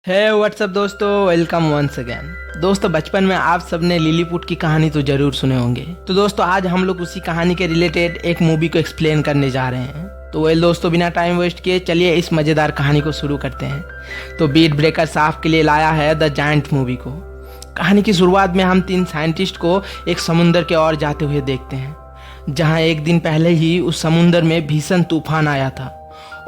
है व्हाट्सअप दोस्तों, welcome once again. दोस्तों, बचपन में आप सबने लिलीपुट की कहानी तो जरूर सुने होंगे। तो दोस्तों, आज हम लोग उसी कहानी के रिलेटेड एक मूवी को एक्सप्लेन करने जा रहे हैं। तो वेल दोस्तों, बिना टाइम वेस्ट किए चलिए इस मज़ेदार कहानी को शुरू करते हैं। तो बीट ब्रेकर्स आपके लिए लाया है द जायंट मूवी को। कहानी की शुरुआत में हम 3 साइंटिस्ट को एक समुंदर के ओर जाते हुए देखते हैं, जहाँ एक दिन पहले ही उस समुंदर में भीषण तूफान आया था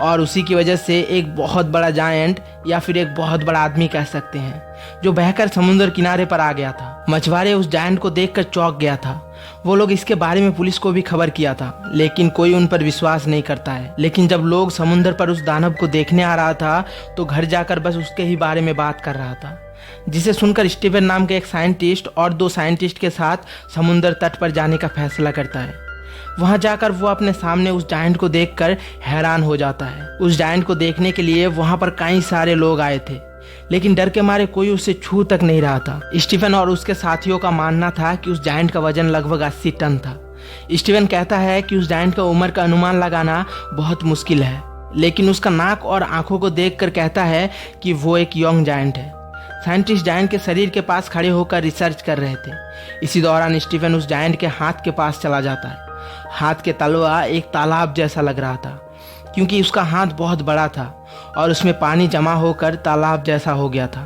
और उसी की वजह से एक बहुत बड़ा जायंट या फिर एक बहुत बड़ा आदमी कह सकते हैं, जो बहकर समुद्र किनारे पर आ गया था। मछुआरे उस जायंट को देखकर चौंक गया था। वो लोग इसके बारे में पुलिस को भी खबर किया था, लेकिन कोई उन पर विश्वास नहीं करता है। लेकिन जब लोग समुद्र पर उस दानव को देखने आ रहा था तो घर जाकर बस उसके ही बारे में बात कर रहा था, जिसे सुनकर स्टीवन नाम के एक साइंटिस्ट और 2 साइंटिस्ट के साथ समुद्र तट पर जाने का फैसला करता है। वहां जाकर वो अपने सामने उस जायंट को देखकर हैरान हो जाता है। उस जायंट को देखने के लिए वहां पर कई सारे लोग आए थे, लेकिन डर के मारे कोई उसे छू तक नहीं रहा था। स्टीवन और उसके साथियों का मानना था कि उस जायंट का वजन लगभग 80 टन था। स्टीवन कहता है कि उस जायंट का उम्र का अनुमान लगाना बहुत मुश्किल है, लेकिन उसका नाक और आंखों को देखकर कहता है कि वो एक यंग जायंट है। साइंटिस्ट जायंट के शरीर के पास खड़े होकर रिसर्च कर रहे थे। इसी दौरान स्टीवन उस जायंट के हाथ के पास चला जाता है। हाथ के तलवा एक तालाब जैसा लग रहा था, क्योंकि उसका हाथ बहुत बड़ा था और उसमें पानी जमा होकर तालाब जैसा हो गया था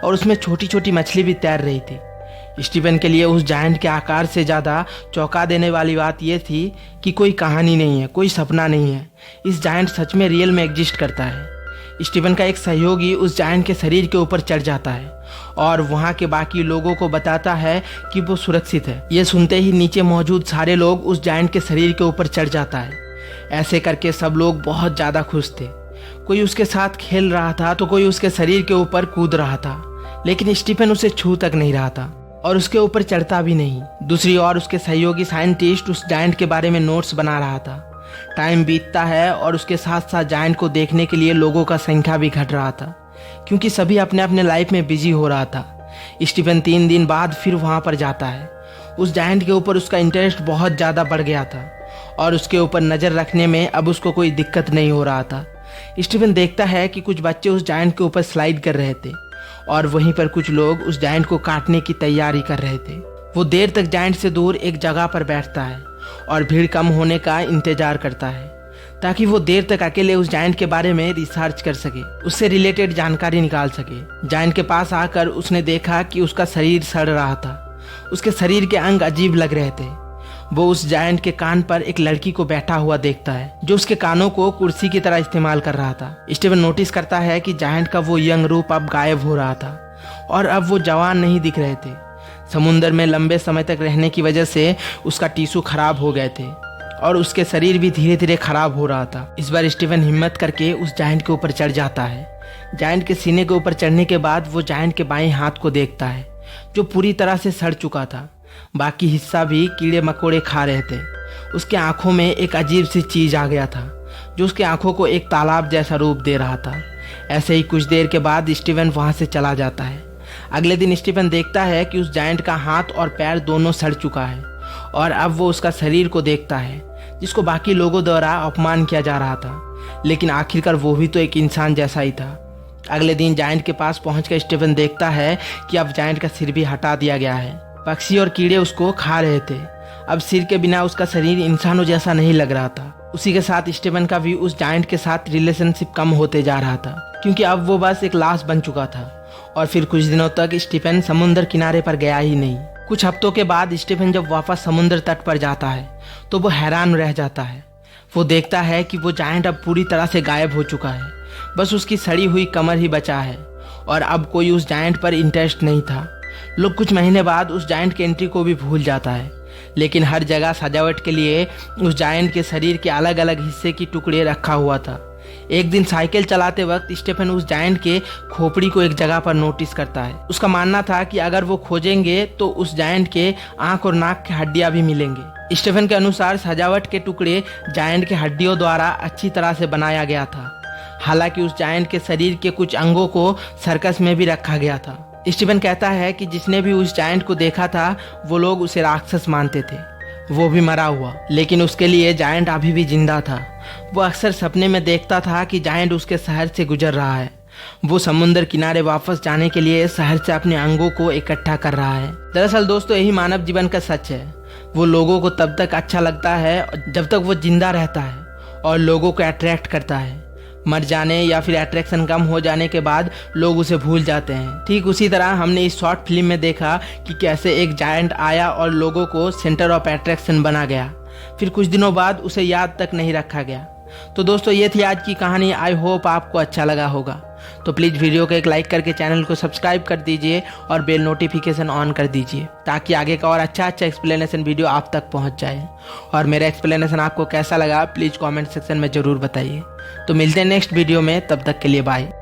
और उसमें छोटी छोटी मछली भी तैर रही थी। स्टीवन के लिए उस जायंट के आकार से ज़्यादा चौंका देने वाली बात यह थी कि कोई कहानी नहीं है, कोई सपना नहीं है। इस जायंट सच में रियल में एग्जिस्ट करता है। स्टीवन का एक सहयोगी उस जायंट के शरीर के ऊपर चढ़ जाता है और वहाँ के बाकी लोगों को बताता है कि वो सुरक्षित है। ये सुनते ही नीचे मौजूद सारे लोग उस जायंट के शरीर के ऊपर चढ़ जाता है। ऐसे करके सब लोग बहुत ज़्यादा खुश थे। कोई उसके साथ खेल रहा था तो कोई उसके शरीर के ऊपर कूद रहा था, लेकिन स्टीफन उसे छू तक नहीं रहा था और उसके ऊपर चढ़ता भी नहीं। दूसरी ओर उसके सहयोगी साइंटिस्ट उस जायंट के बारे में नोट्स बना रहा था। टाइम बीतता है और उसके साथ साथ जायंट को देखने के लिए लोगों का संख्या भी घट रहा था, क्योंकि सभी अपने अपने लाइफ में बिजी हो रहा था। स्टीफन 3 दिन बाद फिर वहां पर जाता है। उस जायंट के ऊपर उसका इंटरेस्ट बहुत ज़्यादा बढ़ गया था और उसके ऊपर नज़र रखने में अब उसको कोई दिक्कत नहीं हो रहा था। स्टीफन देखता है कि कुछ बच्चे उस जायंट के ऊपर स्लाइड कर रहे थे और वहीं पर कुछ लोग उस जायंट को काटने की तैयारी कर रहे थे। वो देर तक जायंट से दूर एक जगह पर बैठता है और भीड़ कम होने का इंतजार करता है, ताकि वो देर तक अकेले उस जायंट के बारे में रिसर्च कर सके, उससे रिलेटेड जानकारी निकाल सके। जायंट के पास आकर उसने देखा कि उसका शरीर सड़ रहा था। उसके शरीर के अंग अजीब लग रहे थे। वो उस जायंट के कान पर एक लड़की को बैठा हुआ देखता है, जो उसके कानों को कुर्सी की तरह इस्तेमाल कर रहा था। स्टीवन नोटिस करता है कि जायंट का वो यंग रूप अब गायब हो रहा था और अब वो जवान नहीं दिख रहे थे। समुंदर में लंबे समय तक रहने की वजह से उसका टिश्यू खराब हो गए थे और उसके शरीर भी धीरे धीरे खराब हो रहा था। इस बार स्टीवन हिम्मत करके उस जायंट के ऊपर चढ़ जाता है। जायंट के सीने के ऊपर चढ़ने के बाद वो जायंट के बाएं हाथ को देखता है, जो पूरी तरह से सड़ चुका था। बाकी हिस्सा भी कीड़े मकोड़े खा रहे थे। उसके आंखों में एक अजीब सी चीज आ गया था, जो उसके आंखों को एक तालाब जैसा रूप दे रहा था। ऐसे ही कुछ देर के बाद स्टीवन वहां से चला जाता है। अगले दिन स्टीवन देखता है कि उस जायंट का हाथ और पैर दोनों सड़ चुका है और अब वो उसका शरीर को देखता है, जिसको बाकी लोगों द्वारा अपमान किया जा रहा था, लेकिन आखिरकार वो भी तो एक इंसान जैसा ही था। अगले दिन जायंट के पास पहुंचकर स्टीवन देखता है कि अब जायंट का सिर भी हटा दिया गया है। पक्षी और कीड़े उसको खा रहे थे। अब सिर के बिना उसका शरीर इंसानों जैसा नहीं लग रहा था। उसी के साथ स्टीवन का भी उस जायंट के साथ रिलेशनशिप कम होते जा रहा था, क्योंकि अब वो बस एक लाश बन चुका था। और फिर कुछ दिनों तक स्टीफन समुद्र किनारे पर गया ही नहीं। कुछ हफ्तों के बाद स्टीफन जब वापस समुद्र तट पर जाता है तो वो हैरान रह जाता है। वो देखता है कि वो जायंट अब पूरी तरह से गायब हो चुका है। बस उसकी सड़ी हुई कमर ही बचा है और अब कोई उस जायंट पर इंटरेस्ट नहीं था। लोग कुछ महीने बाद उस जायंट के एंट्री को भी भूल जाता है, लेकिन हर जगह सजावट के लिए उस जायंट के शरीर के अलग अलग हिस्से की टुकड़े रखा हुआ था। एक दिन साइकिल चलाते वक्त स्टीफन उस जायंट के खोपड़ी को एक जगह पर नोटिस करता है। उसका मानना था कि अगर वो खोजेंगे तो उस जायंट के आंख और नाक की हड्डियां भी मिलेंगे। स्टीफन के अनुसार सजावट के टुकड़े जायंट के हड्डियों द्वारा अच्छी तरह से बनाया गया था। हालांकि उस जायंट के शरीर के कुछ अंगों को सर्कस में भी रखा गया था। स्टीफन कहता है कि जिसने भी उस जायंट को देखा था वो लोग उसे राक्षस मानते थे। वो भी मरा हुआ, लेकिन उसके लिए जायंट अभी भी जिंदा था। वो अक्सर सपने में देखता था कि जायंट उसके शहर से गुजर रहा है वो समुद्र किनारे वापस जाने के लिए शहर से अपने अंगों को इकट्ठा कर रहा है। दरअसल दोस्तों यही मानव जीवन का सच है। वो लोगों को तब तक अच्छा लगता है जब तक वो जिंदा रहता है और लोगों को अट्रैक्ट करता है। मर जाने या फिर अट्रैक्शन कम हो जाने के बाद लोग उसे भूल जाते हैं। ठीक उसी तरह हमने इस शॉर्ट फिल्म में देखा कि कैसे एक जायंट आया और लोगों को सेंटर ऑफ अट्रैक्शन बना गया, फिर कुछ दिनों बाद उसे याद तक नहीं रखा गया। तो दोस्तों ये थी आज की कहानी। आई होप आपको अच्छा लगा होगा। तो प्लीज़ वीडियो को एक लाइक करके चैनल को सब्सक्राइब कर दीजिए और बेल नोटिफिकेशन ऑन कर दीजिए ताकि आगे का और अच्छा एक्सप्लेनेशन वीडियो आप तक पहुंच जाए। और मेरा एक्सप्लेनेशन आपको कैसा लगा प्लीज़ कमेंट सेक्शन में ज़रूर बताइए। तो मिलते हैं नेक्स्ट वीडियो में, तब तक के लिए बाय।